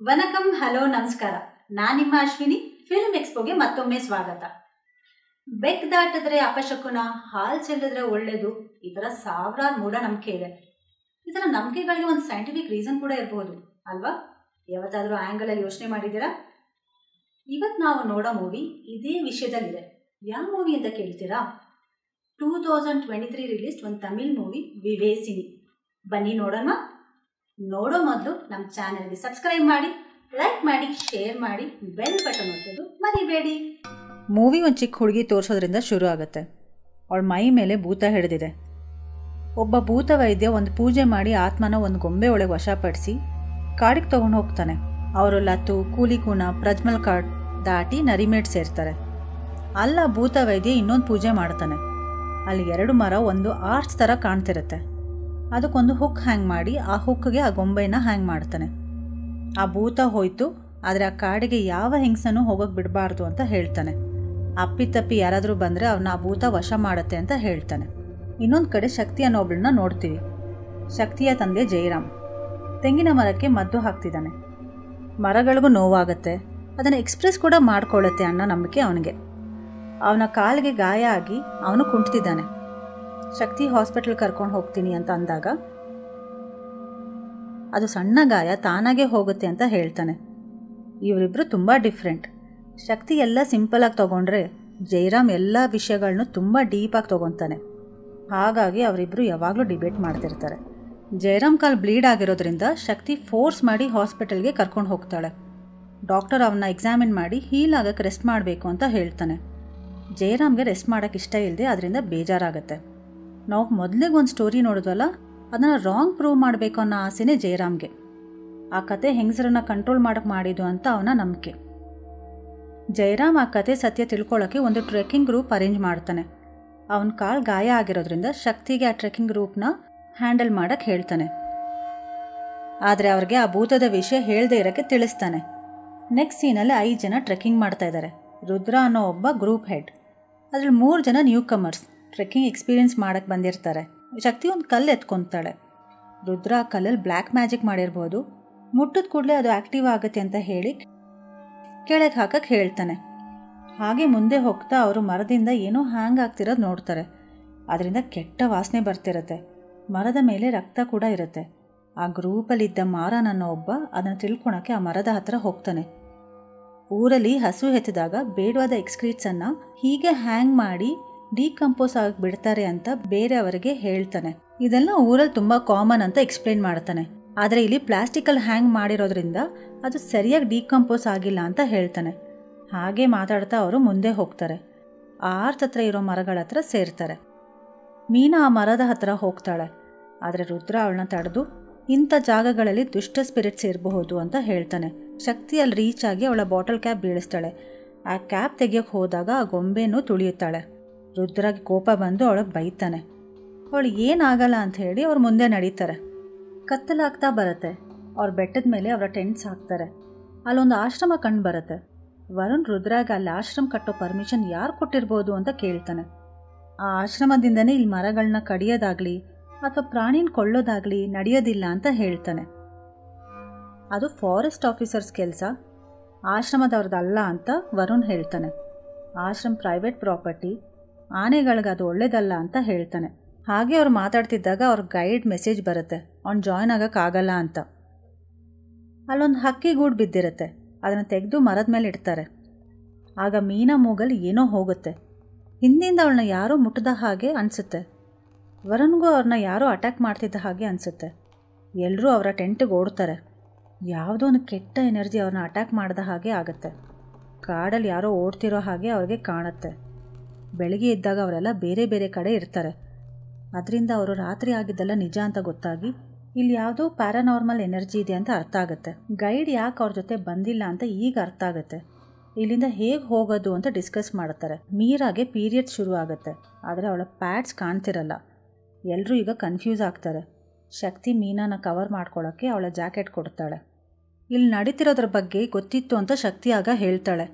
ವನಕಂ hello ನಮಸ್ಕಾರ. ನಾನು ನಿಮ್ಮ ಅಶ್ವಿನಿ. ಫಿಲ್ಮ್ ಎಕ್ಸ್ಪೋಗೆ ಮತ್ತೊಮ್ಮೆ ಸ್ವಾಗತ. ಬೆಕ್ ದಾಟಿದ್ರೆ ಅಪಶಕುನ, ಹಾಲು ಚೆಲ್ಲಿದ್ರೆ ಒಳ್ಳೇದು, ಈ ಥರ ಸಾವಿರಾರು ಮೂಢನಂಬಿಕೆ ಇದೆ. ಈ ಥರ ನಂಬಿಕೆಗಳಿಗೆ ಒಂದು ಸೈಂಟಿಫಿಕ್ ರೀಸನ್ ಕೂಡ ಇರಬಹುದು ಅಲ್ವಾ? ಯಾವತ್ತಾದರೂ ಆ್ಯಂಗಲಲ್ಲಿ ಯೋಚನೆ ಮಾಡಿದ್ದೀರಾ? ಇವತ್ತು ನಾವು ನೋಡೋ ಮೂವಿ ಇದೇ ವಿಷಯದಲ್ಲಿದೆ. ಯಾವ ಮೂವಿ ಅಂತ ಕೇಳ್ತೀರಾ? 2023 ರಿಲೀಸ್ಡ್ ಒಂದು ತಮಿಳ್ ಮೂವಿ ವಿವೇಸಿನಿ. ಬನ್ನಿ ನೋಡೋಣ. ನೋಡೋ ಮೊದಲು ನಮ್ಮ ಚಾನೆಲ್ಗೆ ಸಬ್ಸ್ಕ್ರೈಬ್ ಮಾಡಿ, ಲೈಕ್ ಮಾಡಿ, ಶೇರ್ ಮಾಡಿ, ಬೆಲ್ ಬಟನ್ ಒತ್ತೋದು ಮರಿಬೇಡಿ. ಮೂವಿ ಒಂದು ಚಿಕ್ಕ ಹುಡುಗಿ ತೋರಿಸೋದ್ರಿಂದ ಶುರು ಆಗುತ್ತೆ. ಅವಳ ಮೈ ಮೇಲೆ ಭೂತ ಹಿಡಿದಿದೆ. ಒಬ್ಬ ಭೂತ ವೈದ್ಯ ಒಂದು ಪೂಜೆ ಮಾಡಿ ಆತ್ಮನ ಒಂದು ಗೊಂಬೆ ಒಳಗೆ ವಶಪಡಿಸಿ ಕಾಡಿಗೆ ತೊಗೊಂಡು ಹೋಗ್ತಾನೆ. ಅವರು ಲತು, ಕೂಲಿಕೂನ, ಪ್ರಜ್ಮಲ್ ಕಾಡ್ ದಾಟಿ ನರಿಮೇಡ್ ಸೇರ್ತಾರೆ. ಅಲ್ಲ ಭೂತ ವೈದ್ಯ ಇನ್ನೊಂದು ಪೂಜೆ ಮಾಡ್ತಾನೆ. ಅಲ್ಲಿ 2 ಮರ ಒಂದು ಆರ್ಚ್ ಥರ ಕಾಣ್ತಿರುತ್ತೆ. ಅದಕ್ಕೊಂದು ಹುಕ್ ಹ್ಯಾಂಗ್ ಮಾಡಿ ಆ ಹುಕ್ಗೆ ಆ ಗೊಂಬೆನ ಹ್ಯಾಂಗ್ ಮಾಡ್ತಾನೆ. ಆ ಭೂತ ಹೋಯ್ತು, ಆದರೆ ಆ ಕಾಡಿಗೆ ಯಾವ ಹೆಂಗಸನೂ ಹೋಗೋಕೆ ಬಿಡಬಾರ್ದು ಅಂತ ಹೇಳ್ತಾನೆ. ಅಪ್ಪಿತಪ್ಪಿ ಯಾರಾದರೂ ಬಂದರೆ ಅವನ್ನ ಆ ಭೂತ ವಶ ಮಾಡುತ್ತೆ ಅಂತ ಹೇಳ್ತಾನೆ. ಇನ್ನೊಂದು ಕಡೆ ಶಕ್ತಿ ಅನ್ನೋ ಒಬ್ಳನ್ನ ನೋಡ್ತೀವಿ. ಶಕ್ತಿಯ ತಂದೆ ಜಯರಾಮ್ ತೆಂಗಿನ ಮರಕ್ಕೆ ಮದ್ದು ಹಾಕ್ತಿದ್ದಾನೆ. ಮರಗಳಿಗೂ ನೋವಾಗುತ್ತೆ, ಅದನ್ನು ಎಕ್ಸ್ಪ್ರೆಸ್ ಕೂಡ ಮಾಡ್ಕೊಳ್ಳುತ್ತೆ ಅನ್ನೋ ನಂಬಿಕೆ ಅವನಿಗೆ. ಅವನ ಕಾಲಿಗೆ ಗಾಯ ಆಗಿ ಅವನು ಕುಂಟ್ತಿದ್ದಾನೆ. ಶಕ್ತಿ ಹಾಸ್ಪಿಟಲ್ ಕರ್ಕೊಂಡು ಹೋಗ್ತೀನಿ ಅಂತ ಅಂದಾಗ ಅದು ಸಣ್ಣ ಗಾಯ ತಾನಾಗೆ ಹೋಗುತ್ತೆ ಅಂತ ಹೇಳ್ತಾನೆ. ಇವರಿಬ್ಬರು ತುಂಬ ಡಿಫ್ರೆಂಟ್. ಶಕ್ತಿ ಎಲ್ಲ ಸಿಂಪಲಾಗಿ ತೊಗೊಂಡ್ರೆ ಜಯರಾಮ್ ಎಲ್ಲ ವಿಷಯಗಳನ್ನೂ ತುಂಬ ಡೀಪಾಗಿ ತೊಗೊತಾನೆ. ಹಾಗಾಗಿ ಅವರಿಬ್ಬರು ಯಾವಾಗಲೂ ಡಿಬೇಟ್ ಮಾಡ್ತಿರ್ತಾರೆ. ಜಯರಾಮ್ ಕಾಲು ಬ್ಲೀಡ್ ಆಗಿರೋದ್ರಿಂದ ಶಕ್ತಿ ಫೋರ್ಸ್ ಮಾಡಿ ಹಾಸ್ಪಿಟಲ್ಗೆ ಕರ್ಕೊಂಡು ಹೋಗ್ತಾಳೆ. ಡಾಕ್ಟರ್ ಅವನ್ನ ಎಕ್ಸಾಮಿನ್ ಮಾಡಿ ಹೀಲ್ ಆಗೋಕ್ಕೆ ರೆಸ್ಟ್ ಮಾಡಬೇಕು ಅಂತ ಹೇಳ್ತಾನೆ. ಜಯರಾಮ್ಗೆ ರೆಸ್ಟ್ ಮಾಡೋಕ್ಕೆ ಇಷ್ಟ ಇಲ್ಲದೆ ಅದರಿಂದ ಬೇಜಾರಾಗುತ್ತೆ. ನಾವು ಮೊದಲಿಗೆ ಒಂದು ಸ್ಟೋರಿ ನೋಡಿದ್ವಲ್ಲ, ಅದನ್ನು ರಾಂಗ್ ಪ್ರೂವ್ ಮಾಡಬೇಕು ಅನ್ನೋ ಆಸೆನೇ ಜಯರಾಮ್ಗೆ. ಆ ಕತೆ ಹೆಂಗಸರನ್ನ ಕಂಟ್ರೋಲ್ ಮಾಡೋಕ್ಕೆ ಮಾಡಿದ್ದು ಅಂತ ಅವನ ನಂಬಿಕೆ. ಜಯರಾಮ್ ಆ ಕತೆ ಸತ್ಯ ತಿಳ್ಕೊಳ್ಳೋಕ್ಕೆ ಒಂದು ಟ್ರೆಕ್ಕಿಂಗ್ ಗ್ರೂಪ್ ಅರೇಂಜ್ ಮಾಡ್ತಾನೆ. ಅವನ ಕಾಲು ಗಾಯ ಆಗಿರೋದ್ರಿಂದ ಶಕ್ತಿಗೆ ಆ ಟ್ರೆಕ್ಕಿಂಗ್ ಗ್ರೂಪ್ನ ಹ್ಯಾಂಡಲ್ ಮಾಡೋಕ್ಕೆ ಹೇಳ್ತಾನೆ. ಆದರೆ ಅವ್ರಿಗೆ ಆ ಭೂತದ ವಿಷಯ ಹೇಳದೇ ಇರೋಕ್ಕೆ ತಿಳಿಸ್ತಾನೆ. ನೆಕ್ಸ್ಟ್ ಸೀನಲ್ಲಿ 5 ಜನ ಟ್ರೆಕ್ಕಿಂಗ್ ಮಾಡ್ತಾ ಇದ್ದಾರೆ. ರುದ್ರ ಅನ್ನೋ ಒಬ್ಬ ಗ್ರೂಪ್ ಹೆಡ್. ಅದ್ರಲ್ಲಿ 3 ಜನ ನ್ಯೂ ಕಮರ್ಸ್, ಟ್ರೆಕ್ಕಿಂಗ್ ಎಕ್ಸ್ಪೀರಿಯನ್ಸ್ ಮಾಡೋಕ್ಕೆ ಬಂದಿರ್ತಾರೆ. ಶಕ್ತಿ ಒಂದು ಕಲ್ಲು ಎತ್ಕೊತಾಳೆ. ರುದ್ರ ಆ ಕಲ್ಲಲ್ಲಿ ಬ್ಲ್ಯಾಕ್ ಮ್ಯಾಜಿಕ್ ಮಾಡಿರ್ಬೋದು. ಮುಟ್ಟಿದ ಕೂಡಲೇ ಅದು ಆ್ಯಕ್ಟಿವ್ ಆಗುತ್ತೆ ಅಂತ ಹೇಳಿ ಕೆಳಗೆ ಹಾಕಕ್ಕೆ ಹೇಳ್ತಾನೆ. ಹಾಗೆ ಮುಂದೆ ಹೋಗ್ತಾ ಅವರು ಮರದಿಂದ ಏನೋ ಹ್ಯಾಂಗ್ ಆಗ್ತಿರೋದು ನೋಡ್ತಾರೆ. ಅದರಿಂದ ಕೆಟ್ಟ ವಾಸನೆ ಬರ್ತಿರುತ್ತೆ. ಮರದ ಮೇಲೆ ರಕ್ತ ಕೂಡ ಇರುತ್ತೆ. ಆ ಗ್ರೂಪಲ್ಲಿದ್ದ ಮಾರನ್ ಅನ್ನೋ ಒಬ್ಬ ಅದನ್ನು ತಿಳ್ಕೊಳಕ್ಕೆ ಆ ಮರದ ಹತ್ರ ಹೋಗ್ತಾನೆ. ಊರಲ್ಲಿ ಹಸು ಹೆತ್ತಿದಾಗ ಬೇಡವಾದ ಎಕ್ಸ್ಕ್ರೀಟ್ಸನ್ನು ಹೀಗೆ ಹ್ಯಾಂಗ್ ಮಾಡಿ ಡಿಕಂಪೋಸ್ ಆಗಿ ಬಿಡ್ತಾರೆ ಅಂತ ಬೇರೆಯವರಿಗೆ ಹೇಳ್ತಾನೆ. ಇದೆಲ್ಲ ಊರಲ್ಲಿ ತುಂಬ ಕಾಮನ್ ಅಂತ ಎಕ್ಸ್ಪ್ಲೇನ್ ಮಾಡ್ತಾನೆ. ಆದರೆ ಇಲ್ಲಿ ಪ್ಲಾಸ್ಟಿಕಲ್ಲಿ ಹ್ಯಾಂಗ್ ಮಾಡಿರೋದ್ರಿಂದ ಅದು ಸರಿಯಾಗಿ ಡಿಕಂಪೋಸ್ ಆಗಿಲ್ಲ ಅಂತ ಹೇಳ್ತಾನೆ. ಹಾಗೆ ಮಾತಾಡ್ತಾ ಅವರು ಮುಂದೆ ಹೋಗ್ತಾರೆ. ಆ ಆರ್ಚ್ ಹತ್ರ ಇರೋ ಮರಗಳ ಹತ್ರ ಸೇರ್ತಾರೆ. ಮೀನಾ ಆ ಮರದ ಹತ್ರ ಹೋಗ್ತಾಳೆ. ಆದರೆ ರುದ್ರ ಅವಳನ್ನ ತಡೆದು ಇಂಥ ಜಾಗಗಳಲ್ಲಿ ದುಷ್ಟ ಸ್ಪಿರಿಟ್ಸ್ ಇರಬಹುದು ಅಂತ ಹೇಳ್ತಾನೆ. ಶಕ್ತಿ ಅಲ್ಲಿ ರೀಚ್ ಆಗಿ ಅವಳ ಬಾಟಲ್ ಕ್ಯಾಪ್ ಬೀಳಿಸ್ತಾಳೆ. ಆ ಕ್ಯಾಪ್ ತೆಗಿಯೋಕ್ಕೆ ಹೋದಾಗ ಆ ಗೊಂಬೆನೂ ತುಳಿಯುತ್ತಾಳೆ. ರುದ್ರಾಗಿ ಕೋಪ ಬಂದು ಅವಳಿಗೆ ಬೈತಾನೆ. ಅವಳು ಏನಾಗಲ್ಲ ಅಂತ ಹೇಳಿ ಅವ್ರು ಮುಂದೆ ನಡೀತಾರೆ. ಕತ್ತಲಾಗ್ತಾ ಬರುತ್ತೆ. ಅವ್ರ ಬೆಟ್ಟದ ಮೇಲೆ ಅವರ ಟೆಂಟ್ಸ್ ಹಾಕ್ತಾರೆ. ಅಲ್ಲೊಂದು ಆಶ್ರಮ ಕಂಡು ಬರುತ್ತೆ. ವರುಣ್ ರುದ್ರಾಗ ಅಲ್ಲಿ ಆಶ್ರಮ ಕಟ್ಟೋ ಪರ್ಮಿಷನ್ ಯಾರು ಕೊಟ್ಟಿರ್ಬೋದು ಅಂತ ಕೇಳ್ತಾನೆ. ಆ ಆಶ್ರಮದಿಂದನೇ ಇಲ್ಲಿ ಮರಗಳನ್ನ ಕಡಿಯೋದಾಗಲಿ ಅಥವಾ ಪ್ರಾಣಿನ ಕೊಳ್ಳೋದಾಗಲಿ ನಡೆಯೋದಿಲ್ಲ ಅಂತ ಹೇಳ್ತಾನೆ. ಅದು ಫಾರೆಸ್ಟ್ ಆಫೀಸರ್ಸ್ ಕೆಲಸ, ಆಶ್ರಮದವ್ರದ್ದಲ್ಲ ಅಂತ ವರುಣ್ ಹೇಳ್ತಾನೆ. ಆಶ್ರಮ ಪ್ರೈವೇಟ್ ಪ್ರಾಪರ್ಟಿ, ಆನೆಗಳಿಗೆ ಅದು ಒಳ್ಳೇದಲ್ಲ ಅಂತ ಹೇಳ್ತಾನೆ. ಹಾಗೆ ಅವ್ರು ಮಾತಾಡ್ತಿದ್ದಾಗ ಅವ್ರ ಗೈಡ್ ಮೆಸೇಜ್ ಬರುತ್ತೆ, ಅವ್ನು ಜಾಯ್ನ್ ಆಗೋಕ್ಕಾಗಲ್ಲ ಅಂತ. ಅಲ್ಲೊಂದು ಹಕ್ಕಿ ಗೂಡು ಬಿದ್ದಿರುತ್ತೆ. ಅದನ್ನು ತೆಗೆದು ಮರದ ಮೇಲೆ ಇಡ್ತಾರೆ. ಆಗ ಮೀನಾ ಮೂಗಲ್ಲಿ ಏನೋ ಹೋಗುತ್ತೆ. ಹಿಂದಿಂದ ಅವಳನ್ನ ಯಾರೋ ಮುಟ್ಟಿದ ಹಾಗೆ ಅನಿಸುತ್ತೆ. ವರುಣ್ಗೂ ಅವ್ರನ್ನ ಯಾರೋ ಅಟ್ಯಾಕ್ ಮಾಡ್ತಿದ್ದ ಹಾಗೆ ಅನಿಸುತ್ತೆ. ಎಲ್ಲರೂ ಅವರ ಟೆಂಟಿಗೆ ಓಡ್ತಾರೆ. ಯಾವುದೋ ಒಂದು ಕೆಟ್ಟ ಎನರ್ಜಿ ಅವ್ರನ್ನ ಅಟ್ಯಾಕ್ ಮಾಡಿದ ಹಾಗೆ ಆಗುತ್ತೆ. ಕಾಡಲ್ಲಿ ಯಾರೋ ಓಡ್ತಿರೋ ಹಾಗೆ ಅವ್ರಿಗೆ ಕಾಣುತ್ತೆ. ಬೆಳಗ್ಗೆ ಇದ್ದಾಗ ಅವರೆಲ್ಲ ಬೇರೆ ಬೇರೆ ಕಡೆ ಇರ್ತಾರೆ. ಅದರಿಂದ ಅವರು ರಾತ್ರಿ ಆಗಿದ್ದೆಲ್ಲ ನಿಜ ಅಂತ ಗೊತ್ತಾಗಿ ಇಲ್ಲಿ ಯಾವುದೋ ಪ್ಯಾರಾನಾರ್ಮಲ್ ಎನರ್ಜಿ ಇದೆ ಅಂತ ಅರ್ಥ ಆಗುತ್ತೆ. ಗೈಡ್ ಯಾಕೆ ಅವ್ರ ಜೊತೆ ಬಂದಿಲ್ಲ ಅಂತ ಈಗ ಅರ್ಥ ಆಗುತ್ತೆ. ಇಲ್ಲಿಂದ ಹೇಗೆ ಹೋಗೋದು ಅಂತ ಡಿಸ್ಕಸ್ ಮಾಡ್ತಾರೆ. ಮೀರಾಗೆ ಪೀರಿಯಡ್ಸ್ ಶುರು ಆಗುತ್ತೆ. ಆದರೆ ಅವಳ ಪ್ಯಾಡ್ಸ್ ಕಾಣ್ತಿರಲ್ಲ. ಎಲ್ಲರೂ ಈಗ ಕನ್ಫ್ಯೂಸ್ ಆಗ್ತಾರೆ. ಶಕ್ತಿ ಮೀನಾನ ಕವರ್ ಮಾಡ್ಕೊಳ್ಳೋಕ್ಕೆ ಅವಳ ಜಾಕೆಟ್ ಕೊಡ್ತಾಳೆ. ಇಲ್ಲಿ ನಡೀತಿರೋದ್ರ ಬಗ್ಗೆ ಗೊತ್ತಿತ್ತು ಅಂತ ಶಕ್ತಿ ಆಗ ಹೇಳ್ತಾಳೆ.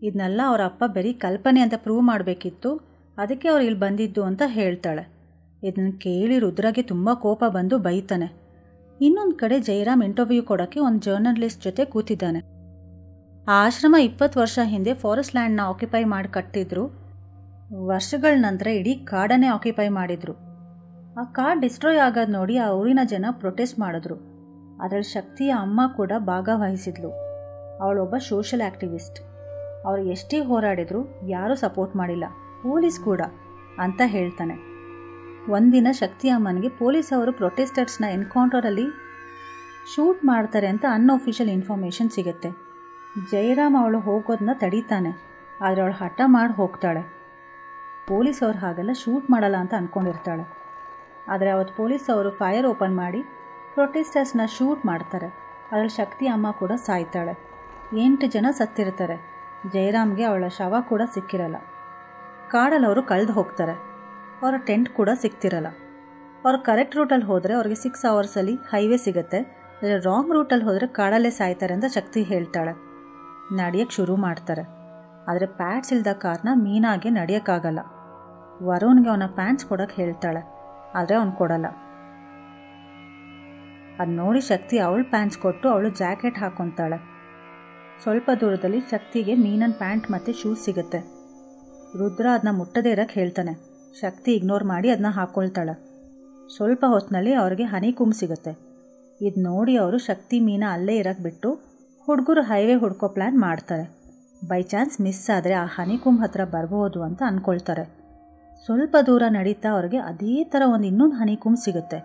ಇದನ್ನೆಲ್ಲ ಅವರ ಅಪ್ಪ ಬರೀ ಕಲ್ಪನೆ ಅಂತ ಪ್ರೂವ್ ಮಾಡಬೇಕಿತ್ತು, ಅದಕ್ಕೆ ಅವ್ರು ಇಲ್ಲಿ ಬಂದಿದ್ದು ಅಂತ ಹೇಳ್ತಾಳೆ. ಇದನ್ನು ಕೇಳಿ ರುದ್ರಾಗೆ ತುಂಬ ಕೋಪ ಬಂದು ಬೈತಾನೆ. ಇನ್ನೊಂದು ಕಡೆ ಜಯರಾಮ್ ಇಂಟರ್ವ್ಯೂ ಕೊಡೋಕ್ಕೆ ಒಂದು ಜರ್ನಲಿಸ್ಟ್ ಜೊತೆ ಕೂತಿದ್ದಾನೆ. ಆ ಆಶ್ರಮ 20 ವರ್ಷ ಹಿಂದೆ ಫಾರೆಸ್ಟ್ ಲ್ಯಾಂಡ್ನ ಆಕ್ಯುಪೈ ಮಾಡಿ ಕಟ್ಟಿದ್ರು. ವರ್ಷಗಳ ನಂತರ ಇಡೀ ಕಾಡನ್ನೇ ಆಕ್ಯುಪೈ ಮಾಡಿದ್ರು. ಆ ಕಾಡು ಡಿಸ್ಟ್ರಾಯ್ ಆಗೋದು ನೋಡಿ ಆ ಊರಿನ ಜನ ಪ್ರೊಟೆಸ್ಟ್ ಮಾಡಿದ್ರು. ಅದರಲ್ಲಿ ಶಕ್ತಿಯ ಅಮ್ಮ ಕೂಡ ಭಾಗವಹಿಸಿದ್ಲು. ಅವಳೊಬ್ಬ ಸೋಷಲ್ ಆ್ಯಕ್ಟಿವಿಸ್ಟ್. ಅವ್ರು ಎಷ್ಟೇ ಹೋರಾಡಿದ್ರು ಯಾರೂ ಸಪೋರ್ಟ್ ಮಾಡಿಲ್ಲ, ಪೊಲೀಸ್ ಕೂಡ ಅಂತ ಹೇಳ್ತಾನೆ. ಒಂದಿನ ಶಕ್ತಿ ಅಮ್ಮನಿಗೆ ಪೊಲೀಸವರು ಪ್ರೊಟೆಸ್ಟರ್ಸ್ನ ಎನ್ಕೌಂಟರಲ್ಲಿ ಶೂಟ್ ಮಾಡ್ತಾರೆ ಅಂತ ಅನ್ಅಫಿಷಿಯಲ್ ಇನ್ಫಾರ್ಮೇಷನ್ ಸಿಗುತ್ತೆ. ಜಯರಾಮ್ ಅವಳು ಹೋಗೋದನ್ನ ತಡೀತಾನೆ, ಆದರೆ ಅವಳು ಹಠ ಮಾಡಿ ಹೋಗ್ತಾಳೆ. ಪೊಲೀಸವ್ರು ಹಾಗೆಲ್ಲ ಶೂಟ್ ಮಾಡಲ್ಲ ಅಂತ ಅಂದ್ಕೊಂಡಿರ್ತಾಳೆ. ಆದರೆ ಅವತ್ತು ಪೊಲೀಸವರು ಫೈರ್ ಓಪನ್ ಮಾಡಿ ಪ್ರೊಟೆಸ್ಟರ್ಸ್ನ ಶೂಟ್ ಮಾಡ್ತಾರೆ. ಅದರಲ್ಲಿ ಶಕ್ತಿ ಅಮ್ಮ ಕೂಡ ಸಾಯ್ತಾಳೆ. 8 ಜನ ಸತ್ತಿರ್ತಾರೆ. ಜಯರಾಮ್ಗೆ ಅವಳ ಶವ ಕೂಡ ಸಿಕ್ಕಿರಲ್ಲ. ಕಾಡಲ್ಲಿ ಅವರು ಕಳೆದು ಹೋಗ್ತಾರೆ. ಅವರ ಟೆಂಟ್ ಕೂಡ ಸಿಗ್ತಿರಲ್ಲ. ಅವ್ರು ಕರೆಕ್ಟ್ ರೂಟಲ್ಲಿ ಹೋದರೆ ಅವ್ರಿಗೆ 6 ಅವರ್ಸಲ್ಲಿ ಹೈವೇ ಸಿಗುತ್ತೆ. ಆದರೆ ರಾಂಗ್ ರೂಟಲ್ಲಿ ಹೋದರೆ ಕಾಡಲ್ಲೇ ಸಾಯ್ತಾರೆ ಅಂತ ಶಕ್ತಿ ಹೇಳ್ತಾಳೆ. ನಡೆಯೋಕ್ಕೆ ಶುರು ಮಾಡ್ತಾರೆ. ಆದರೆ ಪ್ಯಾಡ್ಸ್ ಇಲ್ದ ಕಾರಣ ಮೀನಾಗೆ ನಡೆಯೋಕ್ಕಾಗಲ್ಲ. ವರುಣ್ಗೆ ಅವನ ಪ್ಯಾಂಟ್ಸ್ ಕೊಡೋಕ್ಕೆ ಹೇಳ್ತಾಳೆ, ಆದರೆ ಅವನು ಕೊಡಲ್ಲ. ಅದು ನೋಡಿ ಶಕ್ತಿ ಅವಳು ಪ್ಯಾಂಟ್ಸ್ ಕೊಟ್ಟು ಅವಳು ಜಾಕೆಟ್ ಹಾಕ್ಕೊತಾಳೆ. ಸ್ವಲ್ಪ ದೂರದಲ್ಲಿ ಶಕ್ತಿಗೆ ಮೀನನ್ ಪ್ಯಾಂಟ್ ಮತ್ತು ಶೂಸ್ ಸಿಗುತ್ತೆ. ರುದ್ರ ಅದನ್ನ ಮುಟ್ಟದೇ ಇರೋಕ್ಕೆ ಹೇಳ್ತಾನೆ. ಶಕ್ತಿ ಇಗ್ನೋರ್ ಮಾಡಿ ಅದನ್ನ ಹಾಕ್ಕೊಳ್ತಾಳೆ. ಸ್ವಲ್ಪ ಹೊತ್ತಿನಲ್ಲಿ ಅವ್ರಿಗೆ ಹನಿಕುಂಬ್ ಸಿಗುತ್ತೆ. ಇದು ನೋಡಿ ಅವರು ಶಕ್ತಿ ಮೀನ ಅಲ್ಲೇ ಇರೋಕ್ಕೆ ಬಿಟ್ಟು ಹುಡುಗರು ಹೈವೇ ಹುಡ್ಕೋ ಪ್ಲ್ಯಾನ್ ಮಾಡ್ತಾರೆ. ಬೈ ಚಾನ್ಸ್ ಮಿಸ್ ಆದರೆ ಆ ಹನಿಕುಂಬ್ ಹತ್ರ ಬರ್ಬೋದು ಅಂತ ಅಂದ್ಕೊಳ್ತಾರೆ. ಸ್ವಲ್ಪ ದೂರ ನಡೀತಾ ಅವ್ರಿಗೆ ಅದೇ ಥರ ಇನ್ನೊಂದು ಹನಿಕುಂಬ್ ಸಿಗುತ್ತೆ.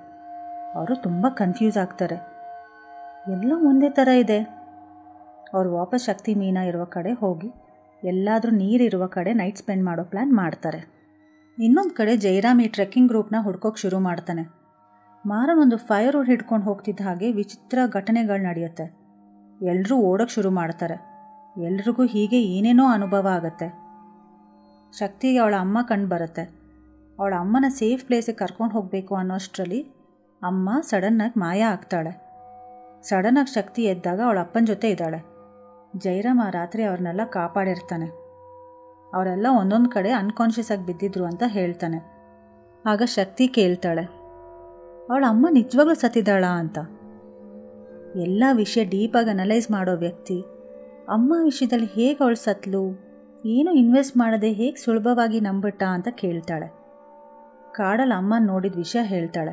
ಅವರು ತುಂಬ ಕನ್ಫ್ಯೂಸ್ ಆಗ್ತಾರೆ. ಎಲ್ಲ ಒಂದೇ ಥರ ಇದೆ. ಅವ್ರು ವಾಪಸ್ ಶಕ್ತಿ ಮೀನ ಇರುವ ಕಡೆ ಹೋಗಿ ಎಲ್ಲಾದರೂ ನೀರಿರುವ ಕಡೆ ನೈಟ್ ಸ್ಪೆಂಡ್ ಮಾಡೋ ಪ್ಲ್ಯಾನ್ ಮಾಡ್ತಾರೆ. ಇನ್ನೊಂದು ಕಡೆ ಜಯರಾಮ್ ಈ ಟ್ರೆಕ್ಕಿಂಗ್ ಗ್ರೂಪ್ನ ಹುಡ್ಕೋಕ್ಕೆ ಶುರು ಮಾಡ್ತಾನೆ. ಮಾರನ್ ಒಂದು ಫೈರ್ ವುಡ್ ಹಿಡ್ಕೊಂಡು ಹೋಗ್ತಿದ್ದ ಹಾಗೆ ವಿಚಿತ್ರ ಘಟನೆಗಳು ನಡೆಯುತ್ತೆ. ಎಲ್ಲರೂ ಓಡೋಕ್ಕೆ ಶುರು ಮಾಡ್ತಾರೆ. ಎಲ್ರಿಗೂ ಹೀಗೆ ಏನೇನೋ ಅನುಭವ ಆಗುತ್ತೆ. ಶಕ್ತಿಗೆ ಅವಳ ಅಮ್ಮ ಕಂಡು ಬರುತ್ತೆ. ಅವಳ ಅಮ್ಮನ ಸೇಫ್ ಪ್ಲೇಸಿಗೆ ಕರ್ಕೊಂಡು ಹೋಗಬೇಕು ಅನ್ನೋಷ್ಟರಲ್ಲಿ ಅಮ್ಮ ಸಡನ್ನಾಗಿ ಮಾಯ ಆಗ್ತಾಳೆ. ಸಡನ್ನಾಗಿ ಶಕ್ತಿ ಎದ್ದಾಗ ಅವಳ ಅಪ್ಪನ ಜೊತೆ ಇದ್ದಾಳೆ. ಜಯರಾಮ್ ಆ ರಾತ್ರಿ ಅವ್ರನ್ನೆಲ್ಲ ಕಾಪಾಡಿರ್ತಾನೆ. ಅವರೆಲ್ಲ ಒಂದೊಂದು ಕಡೆ ಅನ್ಕಾನ್ಷಿಯಸ್ ಆಗಿ ಬಿದ್ದಿದ್ರು ಅಂತ ಹೇಳ್ತಾನೆ. ಆಗ ಶಕ್ತಿ ಕೇಳ್ತಾಳೆ, ಅವಳ ಅಮ್ಮ ನಿಜವಾಗ್ಲೂ ಸತ್ತಿದ್ದಾಳಾ ಅಂತ. ಎಲ್ಲ ವಿಷಯ ಡೀಪಾಗಿ ಅನಲೈಸ್ ಮಾಡೋ ವ್ಯಕ್ತಿ ಅಮ್ಮ ವಿಷಯದಲ್ಲಿ ಹೇಗೆ ಅವಳು ಸತ್ಲು, ಏನು ಇನ್ವೆಸ್ಟ್ ಮಾಡದೆ ಹೇಗೆ ಸುಲಭವಾಗಿ ನಂಬಿಟ್ಟ ಅಂತ ಕೇಳ್ತಾಳೆ. ಕಾಡಲ್ಲಿ ಅಮ್ಮನ ನೋಡಿದ ವಿಷಯ ಹೇಳ್ತಾಳೆ.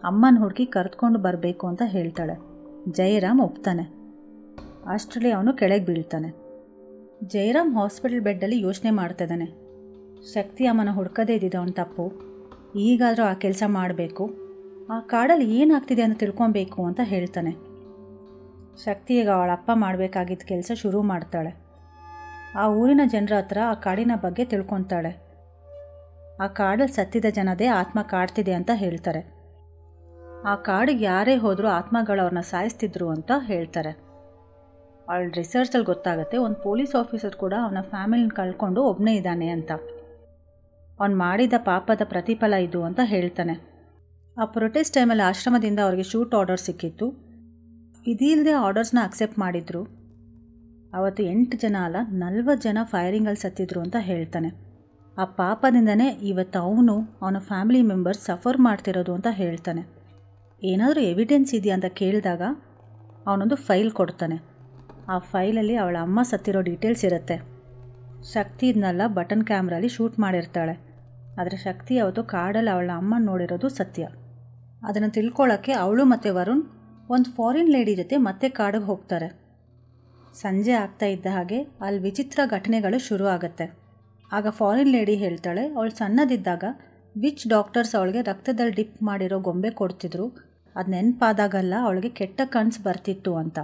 ಅಮ್ಮನ ಹುಡುಕಿ ಕರೆದುಕೊಂಡು ಬರಬೇಕು ಅಂತ ಹೇಳ್ತಾಳೆ. ಜಯರಾಮ್ ಒಪ್ತಾನೆ. ಅಷ್ಟರಲ್ಲಿ ಅವನು ಕೆಳಗೆ ಬೀಳ್ತಾನೆ. ಜಯರಾಮ್ ಹಾಸ್ಪಿಟಲ್ ಬೆಡ್ಡಲ್ಲಿ ಯೋಚನೆ ಮಾಡ್ತಿದ್ದಾನೆ. ಶಕ್ತಿ ಅಮ್ಮನ ಹುಡ್ಕದೇ ಇದ್ದಿದ್ದು ಅವನ ತಪ್ಪು. ಈಗಾದರೂ ಆ ಕೆಲಸ ಮಾಡಬೇಕು, ಆ ಕಾಡಲ್ಲಿ ಏನಾಗ್ತಿದೆ ಅಂತ ತಿಳ್ಕೊಬೇಕು ಅಂತ ಹೇಳ್ತಾನೆ. ಶಕ್ತಿಗೆ ಅವಳ ಅಪ್ಪ ಮಾಡಬೇಕಾಗಿದ್ದ ಕೆಲಸ ಶುರು ಮಾಡ್ತಾಳೆ. ಆ ಊರಿನ ಜನರ ಹತ್ರ ಆ ಕಾಡಿನ ಬಗ್ಗೆ ತಿಳ್ಕೊತಾಳೆ. ಆ ಕಾಡಲ್ಲಿ ಸತ್ತಿದ ಜನದೇ ಆತ್ಮ ಕಾಡ್ತಿದೆ ಅಂತ ಹೇಳ್ತಾರೆ. ಆ ಕಾಡಿಗೆ ಯಾರೇ ಹೋದರೂ ಆತ್ಮಗಳು ಅವ್ರನ್ನ ಸಾಯಿಸ್ತಿದ್ರು ಅಂತ ಹೇಳ್ತಾರೆ. ಅವಳ ರಿಸರ್ಚಲ್ಲಿ ಗೊತ್ತಾಗುತ್ತೆ ಒಂದು ಪೊಲೀಸ್ ಆಫೀಸರ್ ಕೂಡ ಅವನ ಫ್ಯಾಮಿಲಿನ ಕಳ್ಕೊಂಡು ಒಬ್ಬನೇ ಇದ್ದಾನೆ ಅಂತ. ಅವನು ಮಾಡಿದ ಪಾಪದ ಪ್ರತಿಫಲ ಇದು ಅಂತ ಹೇಳ್ತಾನೆ. ಆ ಪ್ರೊಟೆಸ್ಟ್ ಟೈಮಲ್ಲಿ ಆಶ್ರಮದಿಂದ ಅವ್ರಿಗೆ ಶೂಟ್ ಆರ್ಡರ್ ಸಿಕ್ಕಿತ್ತು. ಇದಿಲ್ಲದೆ ಆರ್ಡರ್ಸ್ನ ಅಕ್ಸೆಪ್ಟ್ ಮಾಡಿದ್ರು. ಅವತ್ತು 8 ಜನ ಅಲ್ಲ 40 ಜನ ಫೈರಿಂಗಲ್ಲಿ ಸತ್ತಿದ್ರು ಅಂತ ಹೇಳ್ತಾನೆ. ಆ ಪಾಪದಿಂದನೇ ಇವತ್ತು ಅವನ ಫ್ಯಾಮಿಲಿ ಮೆಂಬರ್ಸ್ ಸಫರ್ ಮಾಡ್ತಿರೋದು ಅಂತ ಹೇಳ್ತಾನೆ. ಏನಾದರೂ ಎವಿಡೆನ್ಸ್ ಇದೆಯಾ ಅಂತ ಕೇಳಿದಾಗ ಅವನೊಂದು ಫೈಲ್ ಕೊಡ್ತಾನೆ. ಆ ಫೈಲಲ್ಲಿ ಅವಳ ಅಮ್ಮ ಸತ್ತಿರೋ ಡೀಟೇಲ್ಸ್ ಇರುತ್ತೆ. ಶಕ್ತಿ ಇದನ್ನೆಲ್ಲ ಬಟನ್ ಕ್ಯಾಮ್ರಲ್ಲಿ ಶೂಟ್ ಮಾಡಿರ್ತಾಳೆ. ಆದರೆ ಶಕ್ತಿ ಅವತ್ತು ಕಾಡಲ್ಲಿ ಅವಳ ಅಮ್ಮ ನೋಡಿರೋದು ಸತ್ಯ. ಅದನ್ನು ತಿಳ್ಕೊಳ್ಳೋಕ್ಕೆ ಅವಳು ಮತ್ತು ವರುಣ್ ಒಂದು ಫಾರಿನ್ ಲೇಡಿ ಜೊತೆ ಮತ್ತೆ ಕಾಡಿಗೆ ಹೋಗ್ತಾರೆ. ಸಂಜೆ ಆಗ್ತಾ ಇದ್ದ ಹಾಗೆ ಅಲ್ಲಿ ವಿಚಿತ್ರ ಘಟನೆಗಳು ಶುರು ಆಗುತ್ತೆ. ಆಗ ಫಾರಿನ್ ಲೇಡಿ ಹೇಳ್ತಾಳೆ, ಅವಳು ಸಣ್ಣದಿದ್ದಾಗ ವಿಚ್ ಡಾಕ್ಟರ್ಸ್ ಅವಳಿಗೆ ರಕ್ತದಲ್ಲಿ ಡಿಪ್ ಮಾಡಿರೋ ಗೊಂಬೆ ಕೊಡ್ತಿದ್ರು, ಅದು ನೆನಪಾದಾಗಲ್ಲ ಅವಳಿಗೆ ಕೆಟ್ಟ ಕನಸು ಬರ್ತಿತ್ತು ಅಂತ.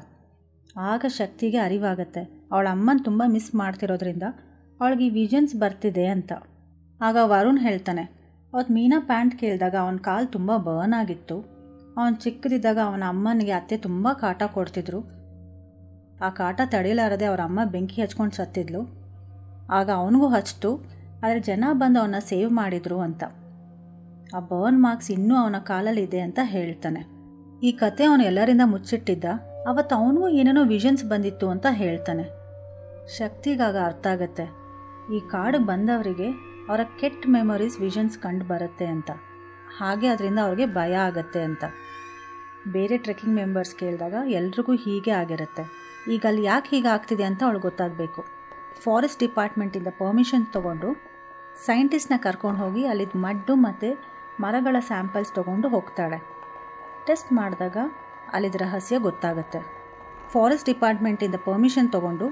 ಆಗ ಶಕ್ತಿಗೆ ಅರಿವಾಗುತ್ತೆ ಅವಳ ಅಮ್ಮನ ತುಂಬ ಮಿಸ್ ಮಾಡ್ತಿರೋದ್ರಿಂದ ಅವಳಿಗೆ ಈ ವಿಷನ್ಸ್ ಬರ್ತಿದೆ ಅಂತ. ಆಗ ವರುಣ್ ಹೇಳ್ತಾನೆ, ಅವತ್ತು ಮೀನಾ ಪ್ಯಾಂಟ್ ಕೇಳಿದಾಗ ಅವನ ಕಾಲು ತುಂಬ ಬರ್ನ್ ಆಗಿತ್ತು. ಅವನು ಚಿಕ್ಕದಿದ್ದಾಗ ಅವನ ಅಮ್ಮನಿಗೆ ಅತ್ತೆ ತುಂಬ ಕಾಟ ಕೊಡ್ತಿದ್ರು. ಆ ಕಾಟ ತಡೆಯಲಾರದೆ ಅವರ ಅಮ್ಮ ಬೆಂಕಿ ಹಚ್ಕೊಂಡು ಸತ್ತಿದ್ಲು. ಆಗ ಅವನಿಗೂ ಹಚ್ತು, ಆದರೆ ಜನ ಬಂದು ಅವನ್ನ ಸೇವ್ ಮಾಡಿದ್ರು ಅಂತ. ಆ ಬರ್ನ್ ಮಾರ್ಕ್ಸ್ ಇನ್ನೂ ಅವನ ಕಾಲಲ್ಲಿದೆ ಅಂತ ಹೇಳ್ತಾನೆ. ಈ ಕತೆ ಅವನು ಎಲ್ಲರಿಂದ ಮುಚ್ಚಿಟ್ಟಿದ್ದ. ಅವತ್ತು ಅವನಿಗೂ ಏನೇನೋ ವಿಷನ್ಸ್ ಬಂದಿತ್ತು ಅಂತ ಹೇಳ್ತಾನೆ. ಶಕ್ತಿಗಾಗ ಅರ್ಥ ಆಗುತ್ತೆ ಈ ಕಾಡಿಗೆ ಬಂದವರಿಗೆ ಅವರ ಕೆಟ್ಟ ಮೆಮೊರೀಸ್ ವಿಷನ್ಸ್ ಕಂಡು ಬರುತ್ತೆ ಅಂತ. ಹಾಗೆ ಅದರಿಂದ ಅವ್ರಿಗೆ ಭಯ ಆಗತ್ತೆ ಅಂತ. ಬೇರೆ ಟ್ರೆಕ್ಕಿಂಗ್ ಮೆಂಬರ್ಸ್ ಕೇಳಿದಾಗ ಎಲ್ರಿಗೂ ಹೀಗೆ ಆಗಿರುತ್ತೆ. ಈಗ ಅಲ್ಲಿ ಯಾಕೆ ಹೀಗೆ ಆಗ್ತಿದೆ ಅಂತ ಅವಳಿಗೆ ಗೊತ್ತಾಗಬೇಕು. ಫಾರೆಸ್ಟ್ ಡಿಪಾರ್ಟ್ಮೆಂಟಿಂದ ಪರ್ಮಿಷನ್ ತೊಗೊಂಡು ಸೈಂಟಿಸ್ಟ್ನ ಕರ್ಕೊಂಡು ಹೋಗಿ ಅಲ್ಲಿದ್ದ ಮಡ್ಡು ಮತ್ತು ಮರಗಳ ಸ್ಯಾಂಪಲ್ಸ್ ತೊಗೊಂಡು ಹೋಗ್ತಾಳೆ. ಟೆಸ್ಟ್ ಮಾಡಿದಾಗ ಅಲ್ಲಿದ್ದ ರಹಸ್ಯ ಗೊತ್ತಾಗುತ್ತೆ. ಫಾರೆಸ್ಟ್ ಡಿಪಾರ್ಟ್ಮೆಂಟಿಂದ ಪರ್ಮಿಷನ್ ತೊಗೊಂಡು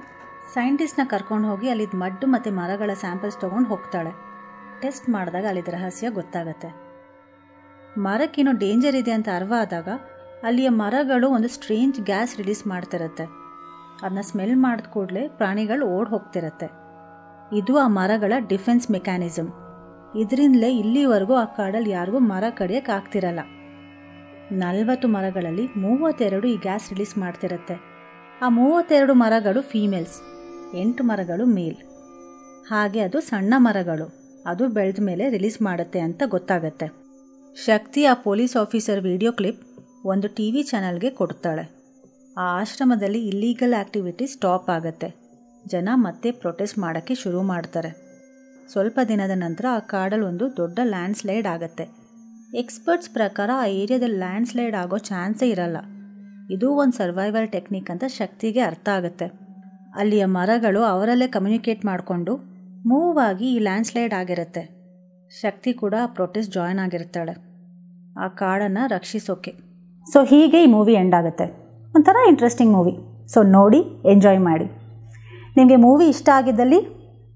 ಸೈಂಟಿಸ್ಟ್ನ ಕರ್ಕೊಂಡು ಹೋಗಿ ಅಲ್ಲಿದ್ದ ಮಡ್ಡು ಮತ್ತು ಮರಗಳ ಸ್ಯಾಂಪಲ್ಸ್ ತೊಗೊಂಡು ಹೋಗ್ತಾಳೆ. ಟೆಸ್ಟ್ ಮಾಡಿದಾಗ ಅಲ್ಲಿದ್ದ ರಹಸ್ಯ ಗೊತ್ತಾಗುತ್ತೆ. ಮರಕ್ಕೇನೋ ಡೇಂಜರ್ ಇದೆ ಅಂತ ಅರ್ವ ಆದಾಗ ಅಲ್ಲಿಯ ಮರಗಳು ಒಂದು ಸ್ಟ್ರೇಂಜ್ ಗ್ಯಾಸ್ ರಿಲೀಸ್ ಮಾಡ್ತಿರುತ್ತೆ. ಅದನ್ನ ಸ್ಮೆಲ್ ಮಾಡಿದ ಕೂಡಲೇ ಪ್ರಾಣಿಗಳು ಓಡಿ ಹೋಗ್ತಿರತ್ತೆ. ಇದು ಆ ಮರಗಳ ಡಿಫೆನ್ಸ್ ಮೆಕ್ಯಾನಿಸಮ್. ಇದರಿಂದಲೇ ಇಲ್ಲಿವರೆಗೂ ಆ ಕಾಡಲ್ಲಿ ಯಾರಿಗೂ ಮರ ಕಡಿಯೋಕ್ಕೆ ಆಗ್ತಿರಲ್ಲ. 40 ಮರಗಳಲ್ಲಿ 32 ಈ ಗ್ಯಾಸ್ ರಿಲೀಸ್ ಮಾಡ್ತಿರತ್ತೆ. ಆ 32 ಮರಗಳು ಫೀಮೇಲ್ಸ್, 8 ಮರಗಳು ಮೇಲ್. ಹಾಗೆ ಅದು ಸಣ್ಣ ಮರಗಳು, ಅದು ಬೆಳೆದ ಮೇಲೆ ರಿಲೀಸ್ ಮಾಡುತ್ತೆ ಅಂತ ಗೊತ್ತಾಗತ್ತೆ. ಶಕ್ತಿ ಆ ಪೊಲೀಸ್ ಆಫೀಸರ್ ವಿಡಿಯೋ ಕ್ಲಿಪ್ ಒಂದು TV ಚಾನಲ್ಗೆ ಕೊಡ್ತಾಳೆ. ಆ ಆಶ್ರಮದಲ್ಲಿ ಇಲ್ಲೀಗಲ್ ಆ್ಯಕ್ಟಿವಿಟಿ ಸ್ಟಾಪ್ ಆಗುತ್ತೆ. ಜನ ಮತ್ತೆ ಪ್ರೊಟೆಸ್ಟ್ ಮಾಡೋಕ್ಕೆ ಶುರು ಮಾಡ್ತಾರೆ. ಸ್ವಲ್ಪ ದಿನದ ನಂತರ ಆ ಕಾಡಲ್ಲಿ ಒಂದು ದೊಡ್ಡ ಲ್ಯಾಂಡ್ಸ್ಲೈಡ್ ಆಗುತ್ತೆ. ಎಕ್ಸ್ಪರ್ಟ್ಸ್ ಪ್ರಕಾರ ಆ ಏರಿಯಾದಲ್ಲಿ ಲ್ಯಾಂಡ್ಸ್ಲೈಡ್ ಆಗೋ ಚಾನ್ಸೇ ಇರಲ್ಲ. ಇದು ಒಂದು ಸರ್ವೈವಲ್ ಟೆಕ್ನಿಕ್ ಅಂತ ಶಕ್ತಿಗೆ ಅರ್ಥ ಆಗುತ್ತೆ. ಅಲ್ಲಿಯ ಮರಗಳು ಅವರಲ್ಲೇ ಕಮ್ಯುನಿಕೇಟ್ ಮಾಡಿಕೊಂಡು ಮೂವ್ ಆಗಿ ಈ ಲ್ಯಾಂಡ್ಸ್ಲೈಡ್ ಆಗಿರುತ್ತೆ. ಶಕ್ತಿ ಕೂಡ ಆ ಪ್ರೊಟೆಸ್ಟ್ ಜಾಯ್ನ್ ಆಗಿರ್ತಾಳೆ ಆ ಕಾಡನ್ನು ರಕ್ಷಿಸೋಕ್ಕೆ. ಸೊ ಹೀಗೆ ಈ ಮೂವಿ ಎಂಡ್ ಆಗುತ್ತೆ. ಒಂಥರ ಇಂಟ್ರೆಸ್ಟಿಂಗ್ ಮೂವಿ. ಸೊ ನೋಡಿ, ಎಂಜಾಯ್ ಮಾಡಿ. ನಿಮಗೆ ಮೂವಿ ಇಷ್ಟ ಆಗಿದ್ದಲ್ಲಿ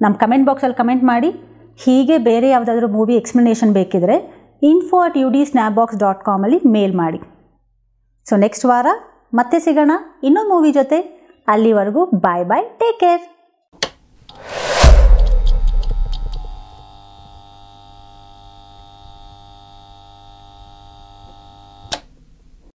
ನಮ್ಮ ಕಮೆಂಟ್ ಬಾಕ್ಸಲ್ಲಿ ಕಮೆಂಟ್ ಮಾಡಿ. ಹೀಗೆ ಬೇರೆ ಯಾವುದಾದ್ರೂ ಮೂವಿ ಎಕ್ಸ್ಪ್ಲನೇಷನ್ ಬೇಕಿದ್ರೆ info@udsnapbox.com ಅಲ್ಲಿ ಮೇಲ್ ಮಾಡಿ. ಸೊ ನೆಕ್ಸ್ಟ್ ವಾರ ಮತ್ತೆ ಸಿಗೋಣ ಇನ್ನೊಂದು ಮೂವಿ ಜೊತೆ. ಅಲ್ಲಿವರೆಗೂ ಬಾಯ್ ಬಾಯ್, ಟೇಕ್ ಕೇರ್.